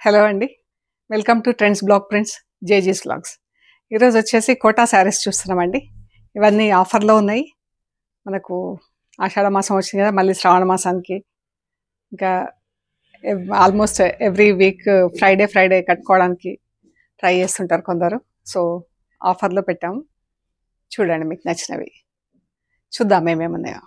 Hello అండి. Welcome to trends block prints జేజీస్ vlogs. ఈరోజు వచ్చేసి కోటా శారీస్ చూస్తున్నామండి. ఇవన్నీ ఆఫర్లో ఉన్నాయి. మనకు ఆషాఢ మాసం వచ్చింది కదా, మళ్ళీ శ్రావణ మాసానికి ఇంకా ఆల్మోస్ట్ ఎవ్రీ వీక్ ఫ్రైడే కట్టుకోవడానికి ట్రై చేస్తుంటారు కొందరు. సో ఆఫర్లో పెట్టాము, చూడండి మీకు నచ్చినవి. చూద్దాం ఏమేమున్నాయో.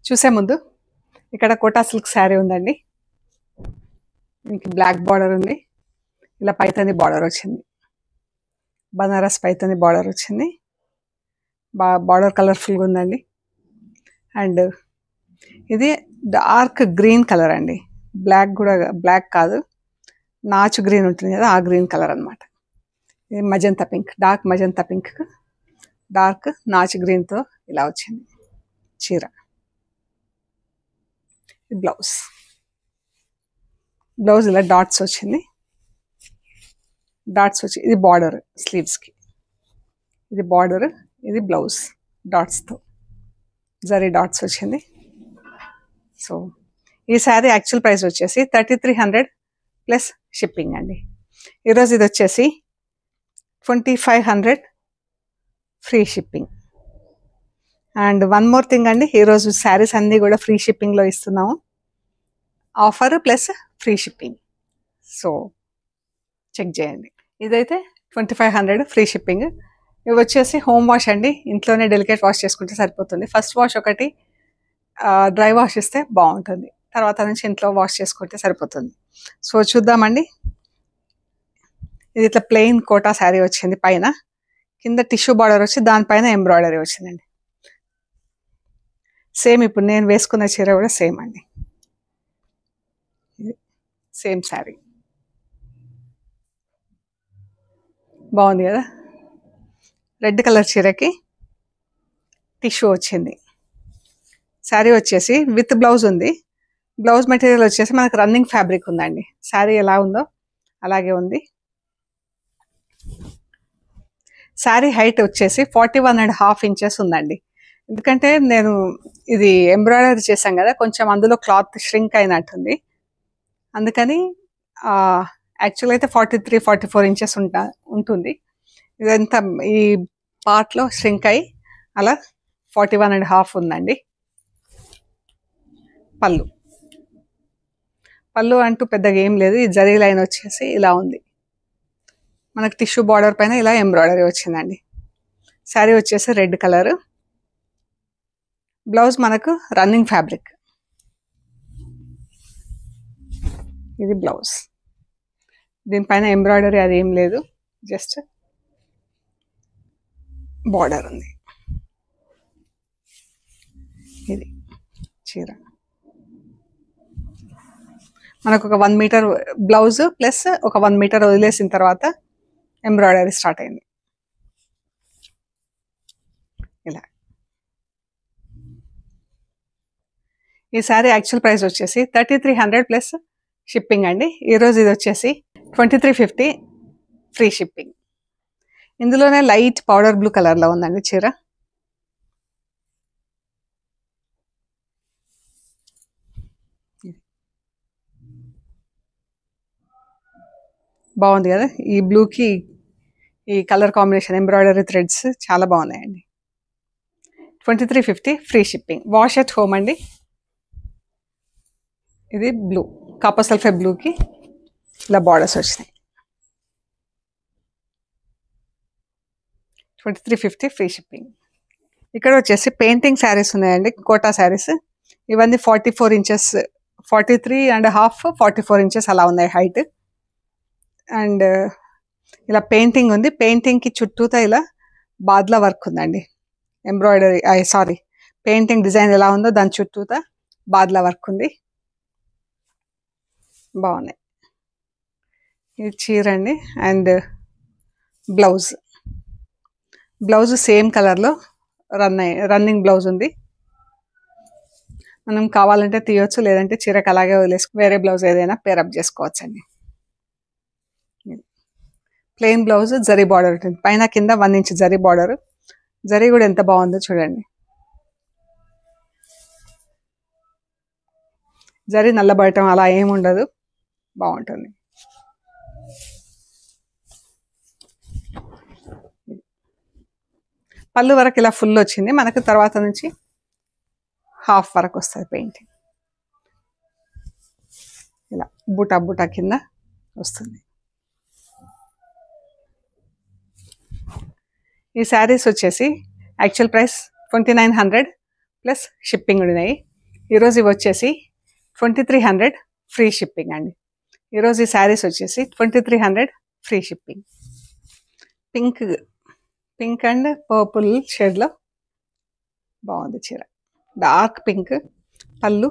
చూసే ముందు ఇక్కడ కోటా సిల్క్ శారీ ఉందండి. మీకు బ్లాక్ బార్డర్ ఉంది, ఇలా పైతని బార్డర్ వచ్చింది, బనారస్ పైతని బార్డర్ వచ్చింది. బార్డర్ కలర్ఫుల్గా ఉందండి. అండ్ ఇది డార్క్ గ్రీన్ కలర్ అండి, బ్లాక్ కూడా బ్లాక్ కాదు, నాచు గ్రీన్ ఉంటుంది కదా, ఆ గ్రీన్ కలర్ అనమాట. ఇది magenta pink, dark magenta pink dark నాచు గ్రీన్తో ఇలా వచ్చింది చీర. ఇది బ్లౌజ్ ఇలా డాట్స్ వచ్చింది, డాట్స్ వచ్చి ఇది బార్డర్ స్లీవ్స్కి, ఇది బార్డర్, ఇది బ్లౌజ్ డాట్స్తో జరీ డాట్స్ వచ్చింది. సో ఈ శారీ యాక్చువల్ ప్రైస్ వచ్చేసి 3300 ప్లస్ షిప్పింగ్ అండి. ఈరోజు ఇది వచ్చేసి 2500 free shipping. And one more thing అండి, ఈరోజు శారీస్ అన్నీ కూడా ఫ్రీ షిప్పింగ్లో ఇస్తున్నాము, offer plus free shipping. So check చేయండి. ఇదైతే 2500 ఫ్రీ షిప్పింగ్. ఇవి వచ్చేసి హోమ్ వాష్ అండి, ఇంట్లోనే డెలికేట్ వాష్ చేసుకుంటే సరిపోతుంది. ఫస్ట్ వాష్ ఒకటి డ్రై వాష్ ఇస్తే బాగుంటుంది, తర్వాత నుంచి ఇంట్లో వాష్ చేసుకుంటే సరిపోతుంది. సో చూద్దామండి. ఇది ఇట్లా ప్లెయిన్ కోటా శారీ వచ్చింది, పైన కింద టిష్యూ బార్డర్ వచ్చి దానిపైన ఎంబ్రాయిడరీ వచ్చిందండి. సేమ్ ఇప్పుడు నేను వేసుకున్న చీర కూడా సేమ్ అండి, సేమ్ శారీ. బాగుంది కదా, రెడ్ కలర్ చీరకి టిష్యూ వచ్చింది. శారీ వచ్చేసి విత్ బ్లౌజ్ ఉంది. బ్లౌజ్ మెటీరియల్ వచ్చేసి మనకు రన్నింగ్ ఫ్యాబ్రిక్ ఉందండి. శారీ ఎలా ఉందో అలాగే ఉంది. శారీ హైట్ వచ్చేసి 41.5 ఇంచెస్ ఉందండి. ఎందుకంటే నేను ఇది ఎంబ్రాయిడరీ చేశాం కదా, కొంచెం అందులో క్లాత్ ష్రింక్ అయినట్టుంది, అందుకని యాక్చువల్ అయితే 43-44 ఇంచెస్ ఉంటుంది. ఇదంతా ఈ పార్ట్లో ష్రింక్ అయ్యి అలా 41.5 ఉందండి. పళ్ళు అంటూ పెద్దగా ఏం లేదు. ఈ జరీ లైన్ వచ్చేసి ఇలా ఉంది, మనకు టిష్యూ బార్డర్ పైన ఇలా ఎంబ్రాయిడరీ వచ్చిందండి. శారీ వచ్చేసి రెడ్ కలర్, బ్లౌజ్ మనకు రన్నింగ్ ఫ్యాబ్రిక్, ఇది బ్లౌజ్. దీనిపైన ఎంబ్రాయిడరీ అది ఏం లేదు, జస్ట్ బార్డర్ ఉంది. ఇది చీర మనకు ఒక 1 మీటర్ బ్లౌజ్ ప్లస్ ఒక 1 మీటర్ వదిలేసిన తర్వాత ఎంబ్రాయిడరీ స్టార్ట్ అయింది ఇలా. ఈ శారీ యాక్చువల్ ప్రైస్ వచ్చేసి 3300 ప్లస్ షిప్పింగ్ అండి. ఈరోజు ఇది వచ్చేసి 2350 ఫ్రీ షిప్పింగ్. ఇందులోనే లైట్ పౌడర్ బ్లూ కలర్లో ఉందండి చీర. బాగుంది కదా, ఈ బ్లూకి ఈ కలర్ కాంబినేషన్ ఎంబ్రాయిడరీ థ్రెడ్స్ చాలా బాగున్నాయండి. 2350 free shipping. Wash at home అండి. ఇది బ్లూ, కాపర్ సల్ఫేట్ బ్లూకి ఇలా బార్డర్స్ వచ్చినాయి. 2350 ఫ్రీ షిప్పింగ్. ఇక్కడ వచ్చేసి పెయింటింగ్ శారీస్ ఉన్నాయండి, కోటా శారీస్. ఇవన్నీ 44 ఇంచెస్, 43.5, 44 ఇంచెస్ అలా ఉన్నాయి హైట్. అండ్ ఇలా పెయింటింగ్ ఉంది, పెయింటింగ్కి చుట్టూతో ఇలా బాద్లా వర్క్ ఉందండి. ఎంబ్రాయిడరీ పెయింటింగ్ డిజైన్ ఎలా ఉందో దాని చుట్టూతో బాద్లా వర్క్ ఉంది, బాగున్నాయి. ఇది చీర అండి. అండ్ బ్లౌజ్ సేమ్ కలర్లో రన్నింగ్ బ్లౌజ్ ఉంది. మనం కావాలంటే తీయొచ్చు, లేదంటే చీరకు అలాగే వదిలేసుకు వేరే బ్లౌజ్ ఏదైనా పేరప్ చేసుకోవచ్చు అండి. ప్లెయిన్ బ్లౌజ్, జరీ బార్డర్ ఉంటుంది, పైన కింద 1 ఇంచ్ జరీ బార్డర్. జరీ కూడా ఎంత బాగుందో చూడండి. జరీ నల్లబడటం అలా ఏముండదు, బాగుంటుంది. పళ్ళు వరకు ఇలా ఫుల్ వచ్చింది, మనకు తర్వాత నుంచి హాఫ్ వరకు వస్తుంది పెయింటింగ్. ఇలా బుటా బుటా కింద వస్తుంది. ఈ శారీస్ వచ్చేసి యాక్చువల్ ప్రైస్ 2900 ప్లస్ షిప్పింగ్ ఉన్నాయి. ఈరోజు ఇవి వచ్చేసి 2300 ఫ్రీ షిప్పింగ్ అండి. ఈరోజు ఈ శారీస్ వచ్చేసి 2300 free shipping. Pink and purple షేడ్లో బాగుంది చీర, డార్క్ పింక్. పళ్ళు,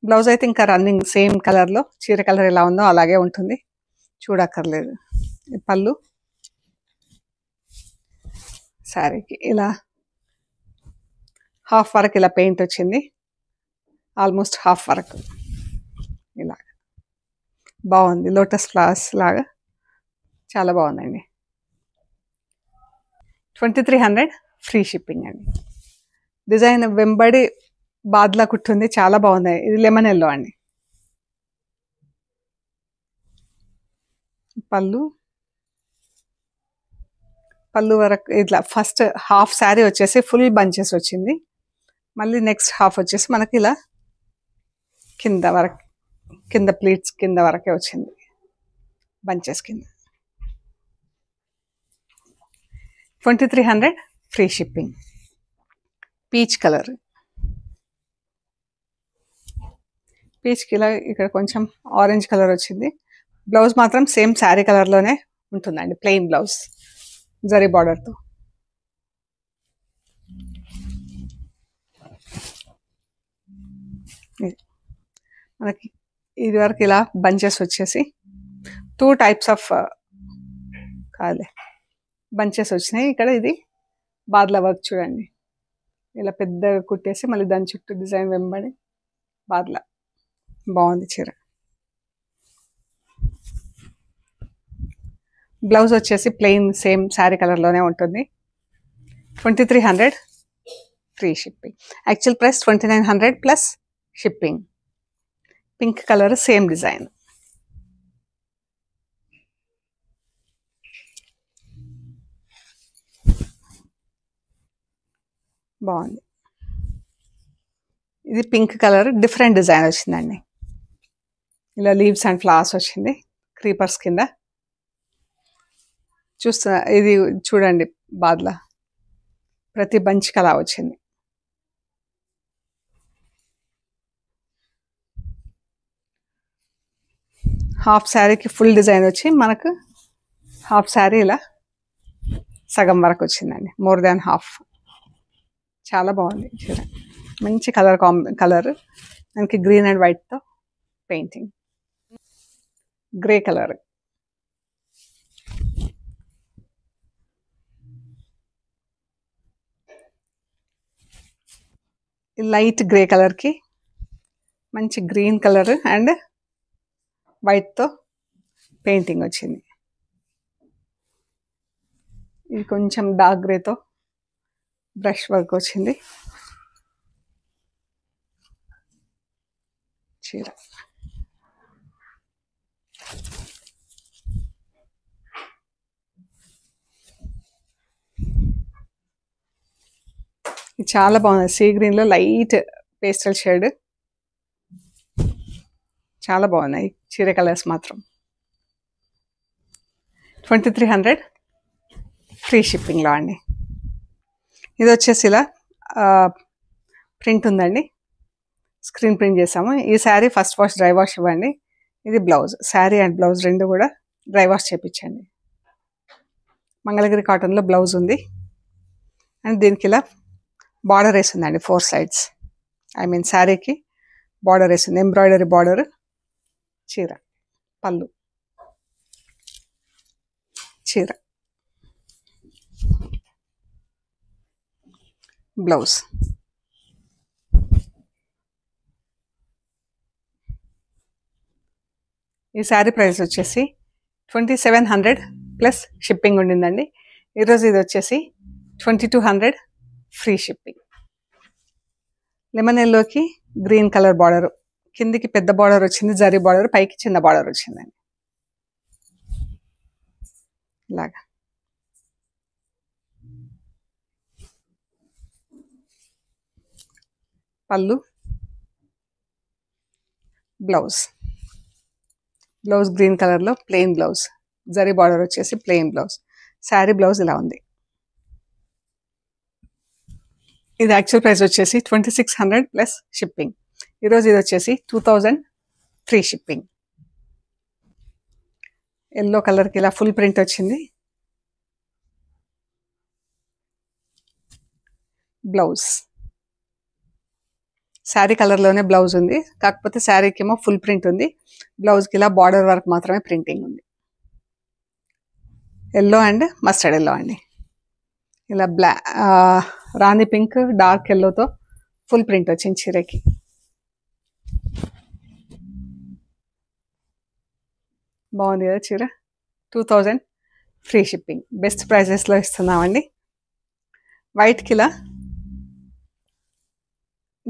బ్లౌజ్ అయితే ఇంకా రన్నింగ్ సేమ్ కలర్లో, చీర కలర్ ఎలా ఉందో అలాగే ఉంటుంది, చూడక్కర్లేదు. పళ్ళు, శారీకి ఇలా హాఫ్ వరకు ఇలా పెయింట్ వచ్చింది, ఆల్మోస్ట్ హాఫ్ వరకు ఇలా బాగుంది. లోటస్ ఫ్లవర్స్ లాగా చాలా బాగుందండి. 2300 ఫ్రీ షిప్పింగ్ అండి. డిజైన్ వెంబడి బాద్లా కుట్టుంది, చాలా బాగుంది. ఇది లెమన్ ఎల్లో అండి. పళ్ళు వరకు ఇట్లా ఫస్ట్ హాఫ్ శారీ వచ్చేసి ఫుల్ బంచెస్ వచ్చింది, మళ్ళీ నెక్స్ట్ హాఫ్ వచ్చేసి మనకి ఇలా కింద వరకు, కింద ప్లీట్స్ కింద వరకే వచ్చింది బంచెస్ కింద. 2300 ఫ్రీ షిప్పింగ్. పీచ్ కలర్, పీచ్కి ఇలా ఇక్కడ కొంచెం ఆరెంజ్ కలర్ వచ్చింది. బ్లౌజ్ మాత్రం సేమ్ శారీ కలర్లోనే ఉంటుందండి, ప్లెయిన్ బ్లౌజ్ జరీ బార్డర్తో. మనకి ఇది వరకు ఇలా బంచెస్ వచ్చేసి 2 టైప్స్ ఆఫ్ బంచెస్ వచ్చినాయి. ఇక్కడ ఇది బాద్లా వర్క్ చూడండి, ఇలా పెద్దగా కుట్టేసి మళ్ళీ దాని చుట్టూ డిజైన్ వెంబడి బాద్లా. బాగుంది చీర. బ్లౌజ్ వచ్చేసి ప్లెయిన్ సేమ్ శారీ కలర్లోనే ఉంటుంది. 2300 free shipping. Actual price 2900 plus shipping. Pink colour same design. బాగుంది. ఇది పింక్ కలర్ డిఫరెంట్ డిజైన్ వచ్చిందండి, ఇలా లీవ్స్ అండ్ ఫ్లవర్స్ వచ్చింది క్రీపర్స్ కింద. ఇది చూడండి బాద్లా, ప్రతి బంచ్కి అలా వచ్చింది. హాఫ్ శారీకి ఫుల్ డిజైన్ వచ్చి మనకు హాఫ్ శారీ ఇలా సగం వరకు వచ్చిందండి, మోర్ దాన్ హాఫ్. చాలా బాగుంది చీర, మంచి కలర్ మనకి గ్రీన్ అండ్ వైట్తో painting. Grey colour, light grey కలర్కి మంచి గ్రీన్ కలర్ అండ్ వైట్తో పెయింటింగ్ వచ్చింది. ఇది కొంచెం డార్క్ గ్రేతో బ్రష్ వర్క్ వచ్చింది చీర. ఇది చాలా బాగుంది, సీ గ్రీన్లో లైట్ పేస్టల్ షేడ్, చాలా బాగున్నాయి చీర కలర్స్ మాత్రం. 2300 ఫ్రీ షిప్పింగ్లో అండి. ఇది వచ్చేసి ఇలా ప్రింట్ ఉందండి, స్క్రీన్ ప్రింట్ చేసాము. ఈ sari first wash dry wash ఇవ్వండి. ఇది బ్లౌజ్, శారీ అండ్ బ్లౌజ్ రెండు కూడా డ్రై వాష్ చేయించండి. మంగళగిరి కాటన్లో బ్లౌజ్ ఉంది అండ్ దీనికి ఇలా బార్డర్ వేసిందండి 4 sides. ఐ మీన్ శారీకి బార్డర్ వేసింది, ఎంబ్రాయిడరీ బార్డర్. చీర, పళ్ళు, చీర, బ్లౌజ్. ఈ శారీ ప్రైస్ వచ్చేసి 2700 ప్లస్ షిప్పింగ్ ఉండిందండి. ఈరోజు ఇది వచ్చేసి 2200 ఫ్రీ షిప్పింగ్. లెమన్ ఎల్లోకి గ్రీన్ కలర్ బార్డర్, కిందికి పెద్ద బార్డర్ వచ్చింది జరీ బార్డర్, పైకి చిన్న బార్డర్ వచ్చిందండి ఇలాగా. పళ్ళు, బ్లౌజ్ గ్రీన్ కలర్లో ప్లెయిన్ బ్లౌజ్, జరీ బార్డర్ వచ్చేసి ప్లెయిన్ బ్లౌజ్. శారీ బ్లౌజ్ ఇలా ఉంది. ఇది యాక్చువల్ ప్రైస్ వచ్చేసి 2600 ప్లస్ షిప్పింగ్. ఈరోజు ఇది వచ్చేసి 2000 ఫ్రీ షిప్పింగ్. ఎల్లో కలర్కి ఇలా ఫుల్ ప్రింట్ వచ్చింది. బ్లౌజ్ శారీ కలర్లోనే బ్లౌజ్ ఉంది, కాకపోతే శారీకి ఏమో ఫుల్ ప్రింట్ ఉంది, బ్లౌజ్కి ఇలా బార్డర్ వర్క్ మాత్రమే ప్రింటింగ్ ఉంది. ఎల్లో అండ్ మస్టర్డ్ ఎల్లో అండి. ఇలా రాణి పింక్ డార్క్ ఎల్లోతో ఫుల్ ప్రింట్ వచ్చింది చీరకి. బాగుంది కదా చీర. 2000 ఫ్రీ షిప్పింగ్. బెస్ట్ ప్రైజెస్లో ఇస్తున్నామండి. వైట్కి ఇలా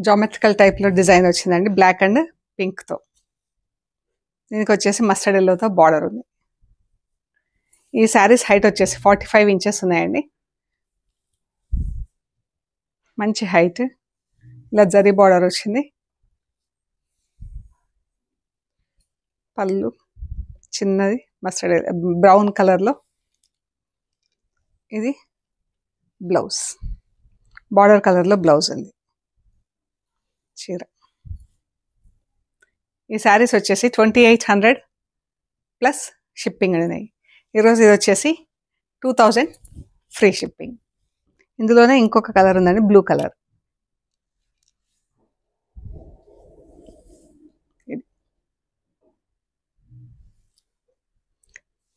జామెట్రికల్ టైప్లో డిజైన్ వచ్చిందండి, బ్లాక్ అండ్ పింక్తో. దీనికి వచ్చేసి మస్టర్డ్ ఎల్లోతో బార్డర్ ఉంది. ఈ శారీస్ హైట్ వచ్చేసి 45 ఇంచెస్ ఉన్నాయండి. మంచి హైట్. ఇలా జరీ బార్డర్ వచ్చింది. పళ్ళు చిన్నది మస్టర్డ్ బ్రౌన్ కలర్లో. ఇది బ్లౌజ్, బార్డర్ కలర్లో బ్లౌజ్ ఉంది చీర. ఈ శారీస్ వచ్చేసి 2800 ప్లస్ షిప్పింగ్ ఉన్నాయి. ఈరోజు ఇది వచ్చేసి 2000 ఫ్రీ షిప్పింగ్. ఇందులోనే ఇంకొక కలర్ ఉందండి, బ్లూ కలర్.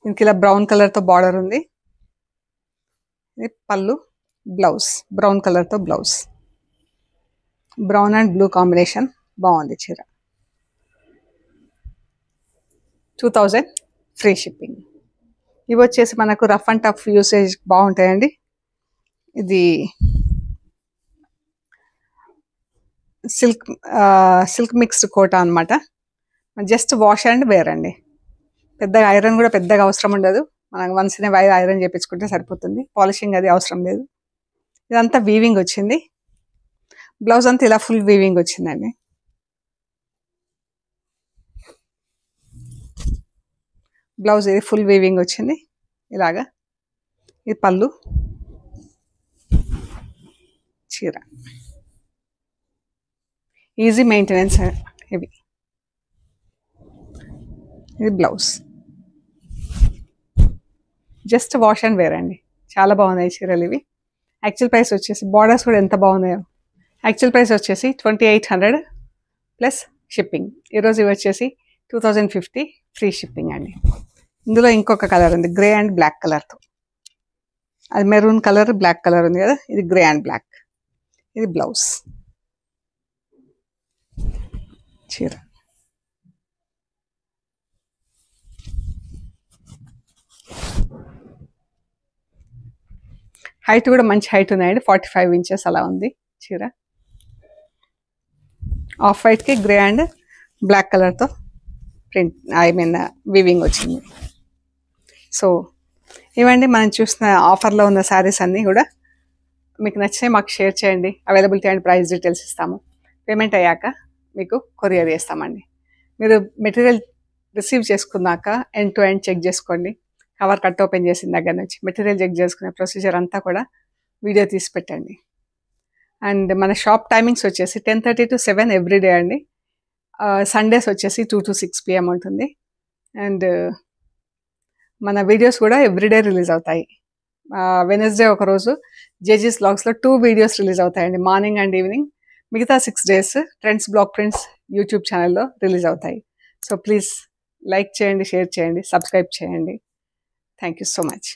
దీనికి ఇలా బ్రౌన్ కలర్తో బార్డర్ ఉంది. ఇది పళ్ళు, బ్లౌజ్ బ్రౌన్ కలర్తో blouse. Brown and blue combination బాగుంది చీర. 2000 ఫ్రీ షిప్పింగ్. ఇవి వచ్చేసి మనకు రఫ్ అండ్ టఫ్ యూసేజ్ బాగుంటాయండి. ఇది సిల్క్ మిక్స్డ్ కోటా అనమాట. జస్ట్ వాష్ అండ్ వేర్ అండి. పెద్దగా ఐరన్ కూడా పెద్దగా అవసరం ఉండదు. మనకు వన్స్ ఇన్ వైర్ ఐరన్ చేయించుకుంటే సరిపోతుంది. పాలిషింగ్ అది అవసరం లేదు. ఇదంతా వీవింగ్ వచ్చింది. బ్లౌజ్ అంతా ఇలా ఫుల్ వీవింగ్ వచ్చిందండి. బ్లౌజ్ ఇది ఫుల్ వీవింగ్ వచ్చింది ఇలాగా. ఇది పళ్ళు, చీర. ఈజీ మెయింటెనెన్స్ ఇవి. ఇది blouse. Just wash and wear అండి. చాలా బాగున్నాయి చీరలు ఇవి. యాక్చువల్ ప్రైస్ వచ్చేసి బార్డర్స్ కూడా ఎంత బాగున్నాయో. యాక్చువల్ ప్రైస్ వచ్చేసి 2800 ప్లస్ షిప్పింగ్. ఈరోజు ఇవి వచ్చేసి 2050 ఫ్రీ షిప్పింగ్ అండి. ఇందులో ఇంకొక కలర్ ఉంది, గ్రే అండ్ బ్లాక్ కలర్తో. అది మెరూన్ కలర్ బ్లాక్ కలర్ ఉంది కదా, ఇది గ్రే అండ్ బ్లాక్. ఇది బ్లౌజ్, చీర. హైట్ కూడా మంచి హైట్ ఉన్నాయండి, 45 ఇంచెస్ అలా ఉంది చీర. ఆఫ్ వైట్కి గ్రే అండ్ బ్లాక్ కలర్తో ప్రింట్ వీవింగ్ వచ్చింది. సో ఇవండి మనం చూసిన ఆఫర్లో ఉన్న శారీస్ అన్నీ కూడా. మీకు నచ్చితే మాకు షేర్ చేయండి. అవైలబిలిటీ అండ్ ప్రైస్ డీటెయిల్స్ ఇస్తాము. పేమెంట్ అయ్యాక మీకు కొరియర్ చేస్తామండి. మీరు మెటీరియల్ రిసీవ్ చేసుకున్నాక ఎండ్ టు ఎండ్ చెక్ చేసుకోండి. కవర్ కట్ ఓపెన్ చేసిన దగ్గర నుంచి మెటీరియల్ చెక్ చేసుకునే ప్రొసీజర్ అంతా కూడా వీడియో తీసి పెట్టండి. అండ్ మన షాప్ టైమింగ్స్ వచ్చేసి 10:30 to 7 ఎవ్రీడే అండి. సండేస్ వచ్చేసి 2 to 6 PM ఉంటుంది. అండ్ మన వీడియోస్ కూడా ఎవ్రీడే రిలీజ్ అవుతాయి. వెనస్డే ఒకరోజు జేజీస్ వ్లాగ్స్లో 2 వీడియోస్ రిలీజ్ అవుతాయండి, మార్నింగ్ అండ్ ఈవినింగ్. మిగతా 6 days trends block prints YouTube ఛానల్లో రిలీజ్ అవుతాయి. సో ప్లీజ్ లైక్ చేయండి, షేర్ చేయండి, సబ్స్క్రైబ్ చేయండి. Thank you so much.